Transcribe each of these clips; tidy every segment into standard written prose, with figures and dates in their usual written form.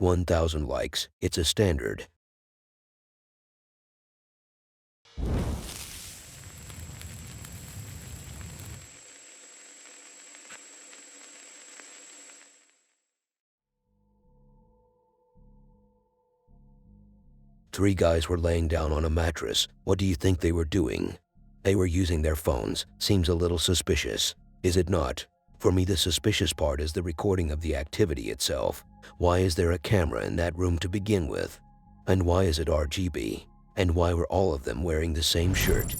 1,000 likes. It's a standard. Three guys were laying down on a mattress. What do you think they were doing? They were using their phones. Seems a little suspicious. Is it not? For me, the suspicious part is the recording of the activity itself. Why is there a camera in that room to begin with? And why is it RGB? And why were all of them wearing the same shirt?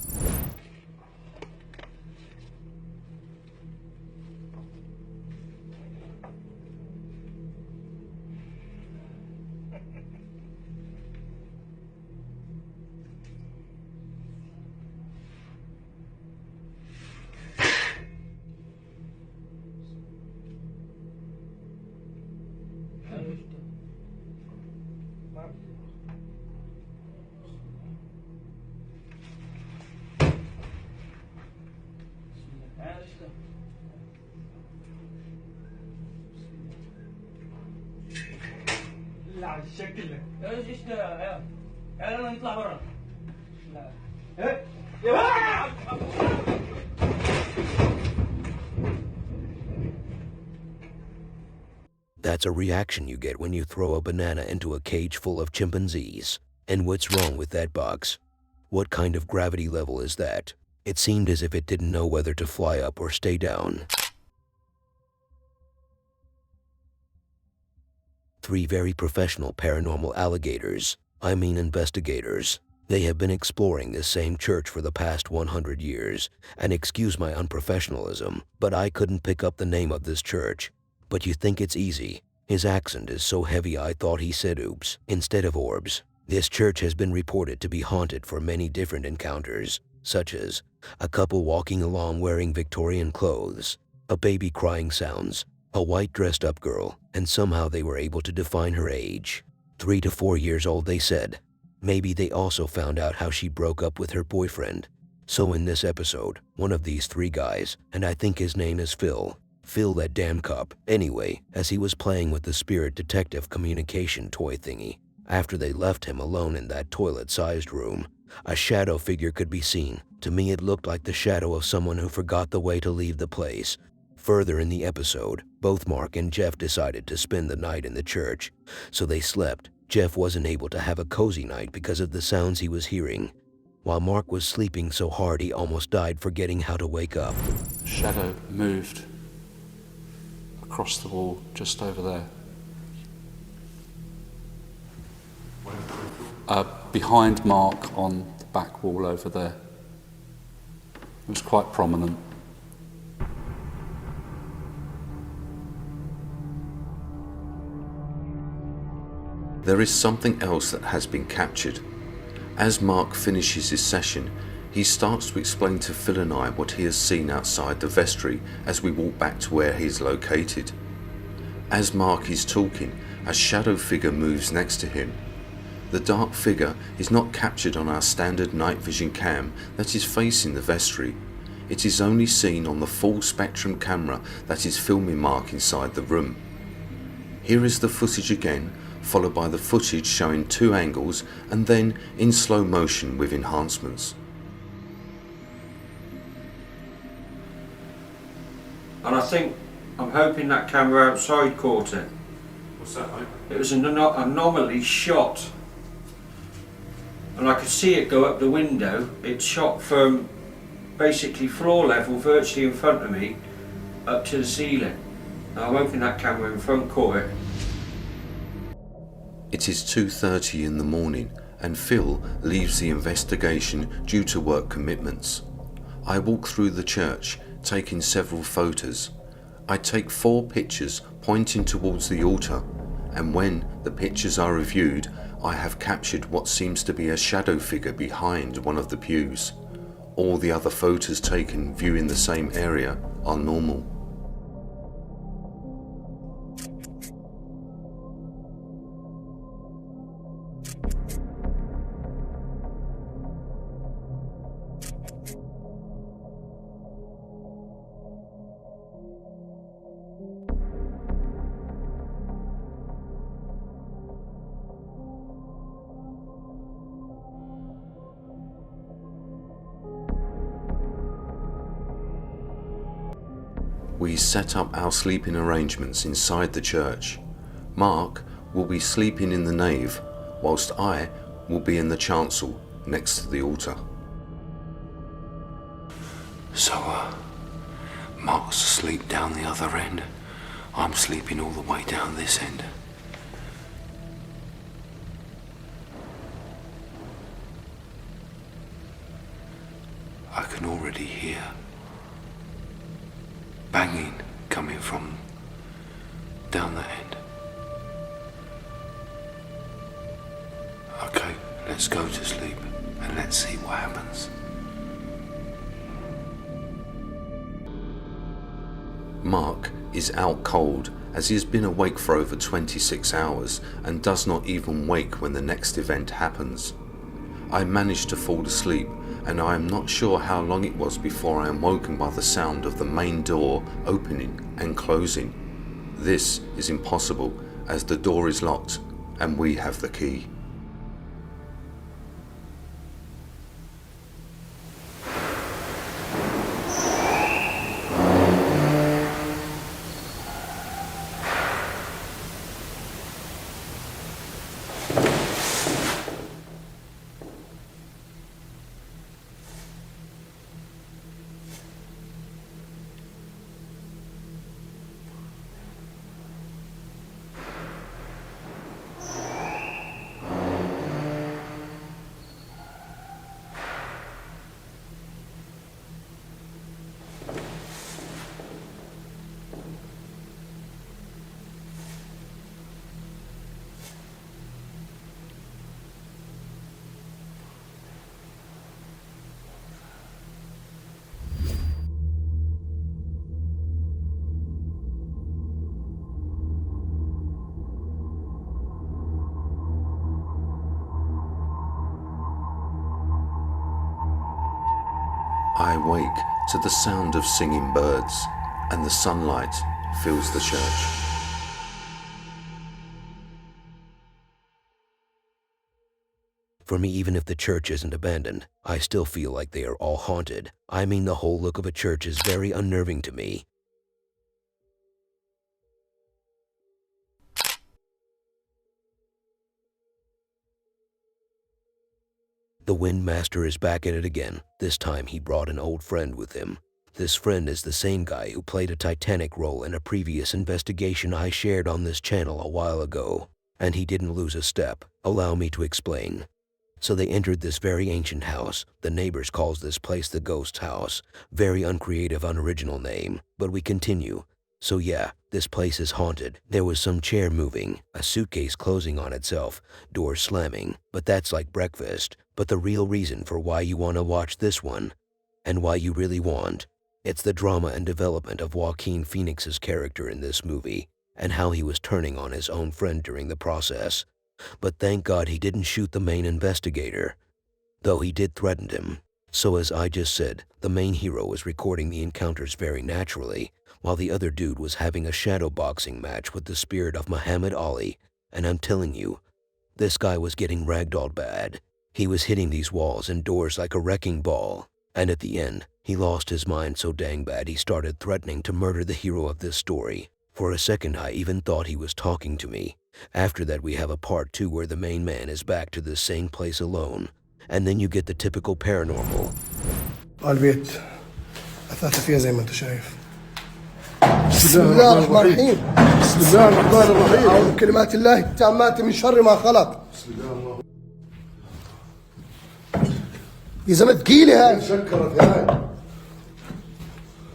على الشكل ده ايش ده يا يلا نطلع برا لا ايه يا That's a reaction you get when you throw a banana into a cage full of chimpanzees. And what's wrong with that box? What kind of gravity level is that? It seemed as if it didn't know whether to fly up or stay down. Three very professional paranormal alligators, I mean investigators. They have been exploring this same church for the past 100 years, and excuse my unprofessionalism, but I couldn't pick up the name of this church. But you think it's easy. His accent is so heavy I thought he said oops instead of orbs. This church has been reported to be haunted for many different encounters, such as a couple walking along wearing Victorian clothes, a baby crying sounds, a white dressed up girl, and somehow they were able to define her age. 3 to 4 years old, they said. Maybe they also found out how she broke up with her boyfriend. So in this episode, one of these three guys, and I think his name is Phil that damn cop. Anyway, as he was playing with the spirit detective communication toy thingy, after they left him alone in that toilet-sized room, a shadow figure could be seen. To me, it looked like the shadow of someone who forgot the way to leave the place. Further in the episode, both Mark and Jeff decided to spend the night in the church, so they slept. Jeff wasn't able to have a cozy night because of the sounds he was hearing, while Mark was sleeping so hard he almost died forgetting how to wake up. Shadow moved across the wall just over there. Behind Mark on the back wall over there. It was quite prominent. There is something else that has been captured. As Mark finishes his session, he starts to explain to Phil and I what he has seen outside the vestry as we walk back to where he is located. As Mark is talking, a shadow figure moves next to him. The dark figure is not captured on our standard night vision cam that is facing the vestry. It is only seen on the full spectrum camera that is filming Mark inside the room. Here is the footage again, followed by the footage showing two angles and then in slow motion with enhancements. And I'm hoping that camera outside caught it. What's that like? It was an anomaly shot. And I could see it go up the window. It shot from basically floor level, virtually in front of me, up to the ceiling. Now I'm hoping that camera in front caught it. It is 2:30 in the morning and Phil leaves the investigation due to work commitments. I walk through the church, taking several photos. I take 4 pictures pointing towards the altar, and when the pictures are reviewed, I have captured what seems to be a shadow figure behind one of the pews. All the other photos taken viewing the same area are normal. We set up our sleeping arrangements inside the church. Mark will be sleeping in the nave, whilst I will be in the chancel next to the altar. So, Mark's asleep down the other end. I'm sleeping all the way down this end. I can already hear banging coming from down the end. Okay, let's go to sleep and let's see what happens. Mark is out cold as he has been awake for over 26 hours and does not even wake when the next event happens. I managed to fall asleep and I am not sure how long it was before I am woken by the sound of the main door opening and closing. This is impossible as the door is locked and we have the key. I wake to the sound of singing birds, and the sunlight fills the church. For me, even if the church isn't abandoned, I still feel like they are all haunted. I mean, the whole look of a church is very unnerving to me. The Wind Master is back at it again. This time he brought an old friend with him. This friend is the same guy who played a Titanic role in a previous investigation I shared on this channel a while ago. And he didn't lose a step. Allow me to explain. So they entered this very ancient house. The neighbors calls this place the Ghost House. Very uncreative, unoriginal name. But we continue. So yeah, this place is haunted. There was some chair moving, a suitcase closing on itself, doors slamming, but that's like breakfast. But the real reason for why you want to watch this one, and why you really want, it's the drama and development of Joaquin Phoenix's character in this movie, and how he was turning on his own friend during the process. But thank God he didn't shoot the main investigator, though he did threaten him. So as I just said, the main hero was recording the encounters very naturally, while the other dude was having a shadow boxing match with the spirit of Muhammad Ali. And I'm telling you, this guy was getting ragdolled bad. He was hitting these walls and doors like a wrecking ball. And at the end, he lost his mind so dang bad he started threatening to murder the hero of this story. For a second I even thought he was talking to me. After that we have a part 2 where the main man is back to the same place alone. And then you get the typical paranormal. البيت أثاث فيها زي ما أنت شايف. بسم الله الرحمن الرحيم. بسم الله الرحمن الرحيم. أعوذ بكلمات الله التامات من شر ما خلق. بسم الله الرحمن الرحيم. يا زلمة ثقيلة هاي. سكرت هاي.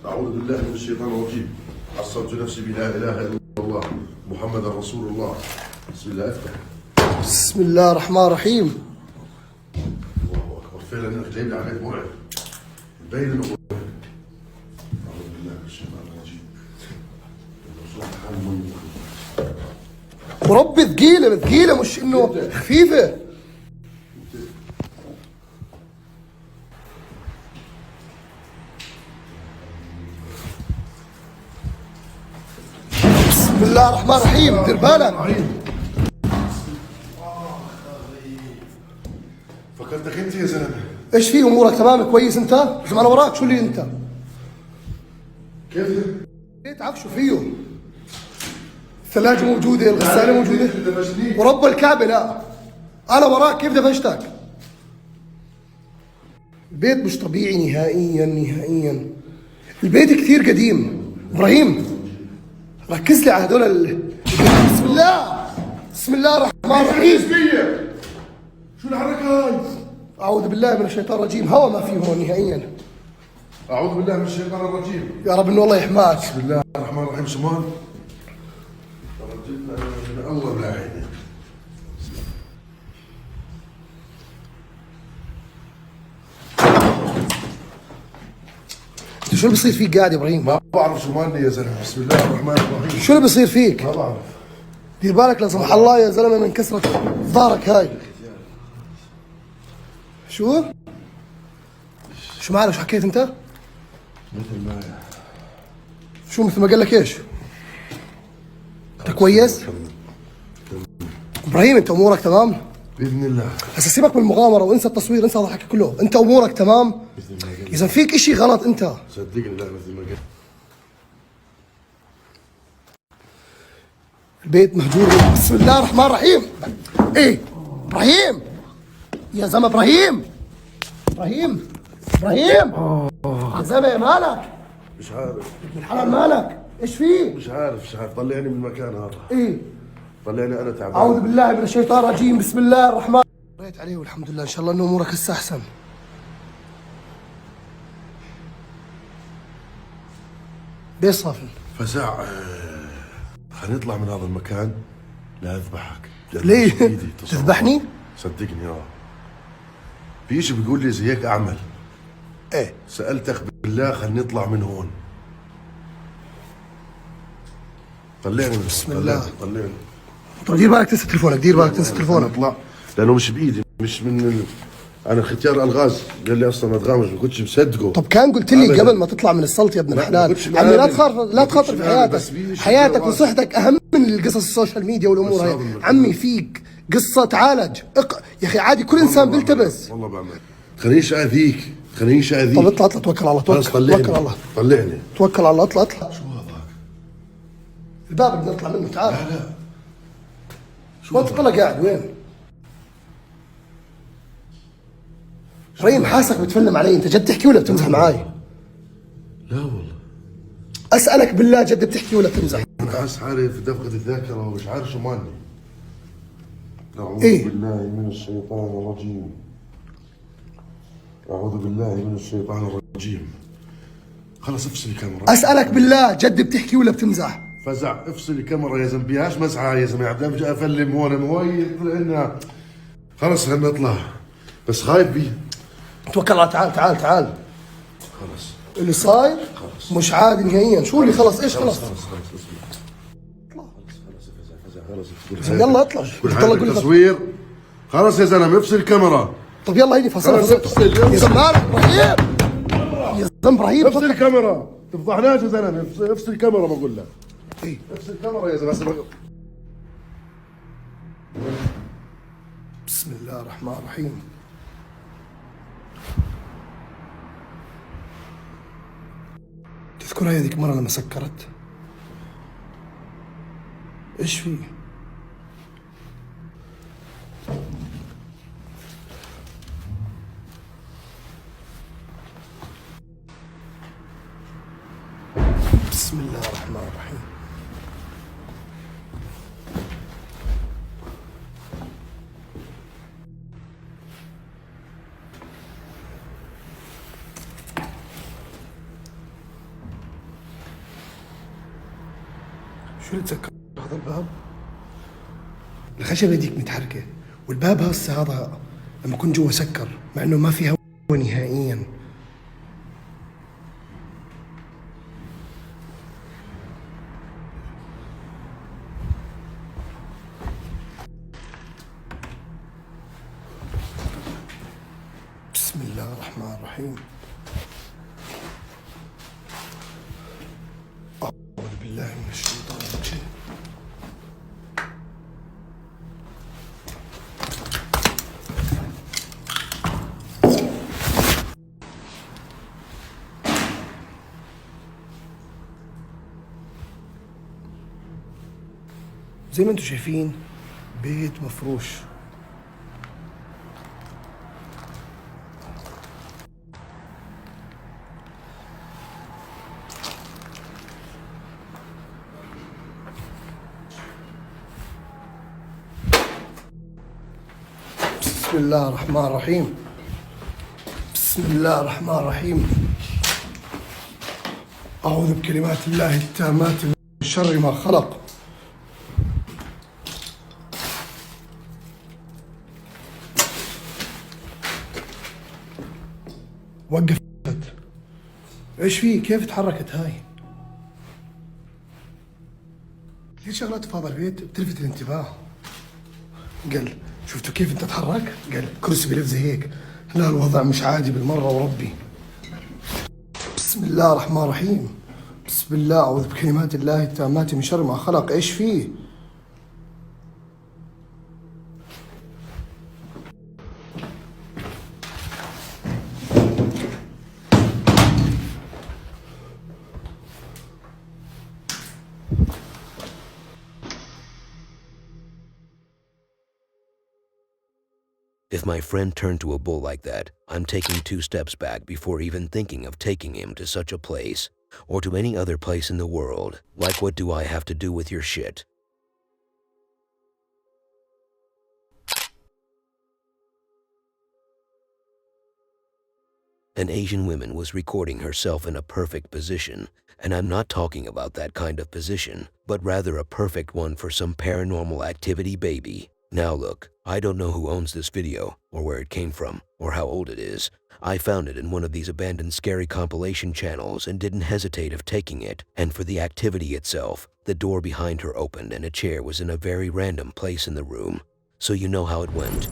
أعوذ بالله من الشيطان الرجيم. عصمت نفسي بلا إله إلا الله محمد رسول الله. بسم الله افتح. بسم الله الرحمن الرحيم. الله أكبر. فعلا أنك جايب لي عليه موعد. مبين إنه أعوذ بالله من الشيطان الرجيم. وربي ثقيلة مش إنه خفيفة. بسم الله الرحمن الرحيم. دير بالك. فكرتك أنت يا زلمة. إيش في أمورك تمام كويس أنت؟ إذا أنا وراك شو اللي أنت؟ كيف؟ البيت عفشوا فيه، الثلاجة موجودة، الغسالة موجودة، ورب الكعبة لا، أنا وراك كيف دفشتك؟ البيت مش طبيعي نهائيا نهائيا. البيت كثير قديم. إبراهيم ركز لي على هذول بسم الله، بسم الله الرحمن الرحيم. شو الحركة هاي؟ أعوذ بالله من الشيطان الرجيم، هوا ما فيه هون نهائيا. أعوذ بالله من الشيطان الرجيم. يا رب إنه الله يحماك. بسم الله الرحمن الرحيم. سمان الله ملاحظ. انت شو اللي بصير فيك قاعد يا ابراهيم؟ ما بعرف شو مالني يا زلمه. بسم الله الرحمن الرحيم. شو اللي بصير فيك؟ ما بعرف. دير بالك لا سمح الله يا زلمه من كسرة ظهرك هاي. شو؟ شو مالك؟ شو حكيت انت؟ مثل ما شو مثل ما قال لك ايش؟ انت كويس؟ ابراهيم انت امورك تمام؟ باذن الله. هسه سيبك من المغامره وانسى التصوير، انسى هذا الحكي كله، انت امورك تمام؟ باذن الله. اذا فيك اشي غلط انت صدقني لا مثل ما قلت. البيت مهجور. بسم الله الرحمن الرحيم. ايه ابراهيم يا زلمه، ابراهيم ابراهيم ابراهيم يا زلمه مالك؟ مش عارف. ابن الحلال مالك؟ ايش فيه؟ مش عارف. طلعني من المكان هذا. ايه طلعني انا تعبان. اعوذ بالله من الشيطان الرجيم. بسم الله الرحمن. قريت عليه والحمد لله، ان شاء الله انه امورك هسه احسن. ليش صافن؟ فزع. حنطلع من هذا المكان لا اذبحك. ليه؟ بإيدي تصرف. تذبحني؟ صدقني في شيء بيقول لي زي هيك اعمل. ايه سألتك بالله خلينا نطلع من هون. طلعني من بسم الله. طلعني. طب دير بالك تنسى تليفونك، دير بالك تنسى تليفونك. نطلع لانه مش بايدي، مش من انا ختيار الغاز قال لي اصلا اتغامز ما كنتش مصدقه. طب كان قلت لي أبداً. قبل ما تطلع من السلط يا ابن ما الحلال كنتش عمي لا مآمن. تخاطر، لا ما تخاطر كنتش في مآمن، حياتك، بس في شيء حياتك كده وصحتك اهم من القصص السوشيال ميديا والامور بس هاي. هذا عمي فيك قصه تعالج يا اخي عادي كل انسان بيلتبس. والله بعمل. خلينيش اذيك. طب اطلع اطلع، توكل على الله، خلص توكل طلعني. على الله، طلعني. توكل على الله، اطلع اطلع. شو هذاك؟ الباب بدنا نطلع منه، تعال. لا شو انت طلع قاعد وين؟ ابراهيم حاسك بتفلم علي، انت جد تحكي ولا بتمزح معاي؟ لا والله اسالك بالله جد بتحكي ولا بتمزح؟ انا حاسس حالي في دفقة الذاكرة ومش عارف شو مالني. أعوذ إيه؟ بالله من الشيطان الرجيم. أعوذ بالله من الشيطان الرجيم. خلص افصل الكاميرا. اسالك بالله جد بتحكي ولا بتمزح؟ فزع افصل الكاميرا يا زلمه، بيهاش مزحه يا زلمه، عم اجي افلم هون موي لنا. خلص خلينا نطلع بس خايف بيه. توكل على الله، تعال تعال تعال. خلص اللي صاير مش عادي نهائيا. شو اللي خلص؟ ايش خلص؟ خلص يلا اطلع. كل يلا حاجه قول لي. تصوير. خلص يا زلمه افصل الكاميرا. طب يلا هيدي فصل خلص افصل يا زلمه مالك ابراهيم؟ يا زلمه ابراهيم افصل الكاميرا. تفضحناش يا زلمه. افصل الكاميرا بقول لك. إيه؟ افصل الكاميرا يا زلمه. بسم الله الرحمن الرحيم. تذكر هذيك المرة لما سكرت؟ ايش في؟ بسم الله الرحمن الرحيم. شو اللي تسكر هذا الباب؟ الخشبة هذيك متحركة، والباب هسه هذا لما كنت جوا سكر، مع انه ما فيها نهائيا. بسم الله الرحمن الرحيم. أعوذ بالله من الشيطان الرجيم. زي ما انتم شايفين بيت مفروش. بسم الله الرحمن الرحيم. بسم الله الرحمن الرحيم. أعوذ بكلمات الله التامات من شر ما خلق. وقف. ايش في؟ كيف تحركت هاي؟ في شغلات في هذا البيت بتلفت الانتباه. قال شفتوا كيف انت تحرك؟ قال كرسي بلف زي هيك. لا الوضع مش عادي بالمرة وربي. بسم الله الرحمن الرحيم. بسم الله أعوذ بكلمات الله التامات من شر ما خلق. ايش فيه؟ If my friend turned to a bull like that, I'm taking 2 steps back before even thinking of taking him to such a place, or to any other place in the world. Like, what do I have to do with your shit? An Asian woman was recording herself in a perfect position, and I'm not talking about that kind of position, but rather a perfect one for some paranormal activity baby. Now look, I don't know who owns this video, or where it came from, or how old it is. I found it in one of these abandoned scary compilation channels and didn't hesitate of taking it. And for the activity itself, the door behind her opened and a chair was in a very random place in the room. So you know how it went.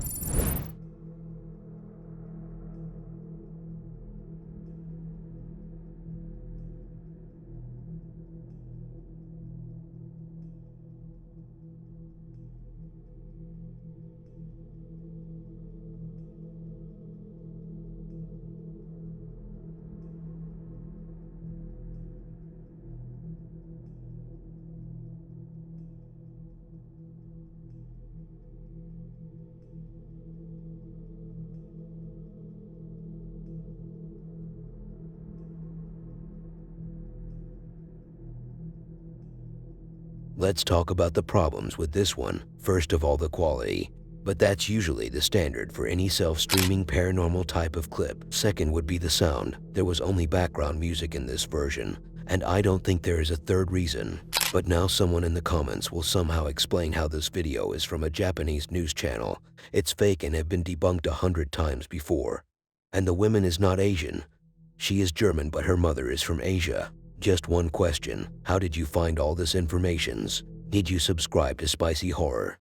Let's talk about the problems with this one. First of all, the quality. But that's usually the standard for any self-streaming paranormal type of clip. Second would be the sound. There was only background music in this version, and I don't think there is a third reason. But now someone in the comments will somehow explain how this video is from a Japanese news channel. It's fake and have been debunked 100 times before. And the woman is not Asian. She is German, but her mother is from Asia. Just one question. How did you find all this information? Did you subscribe to Spicy Horror?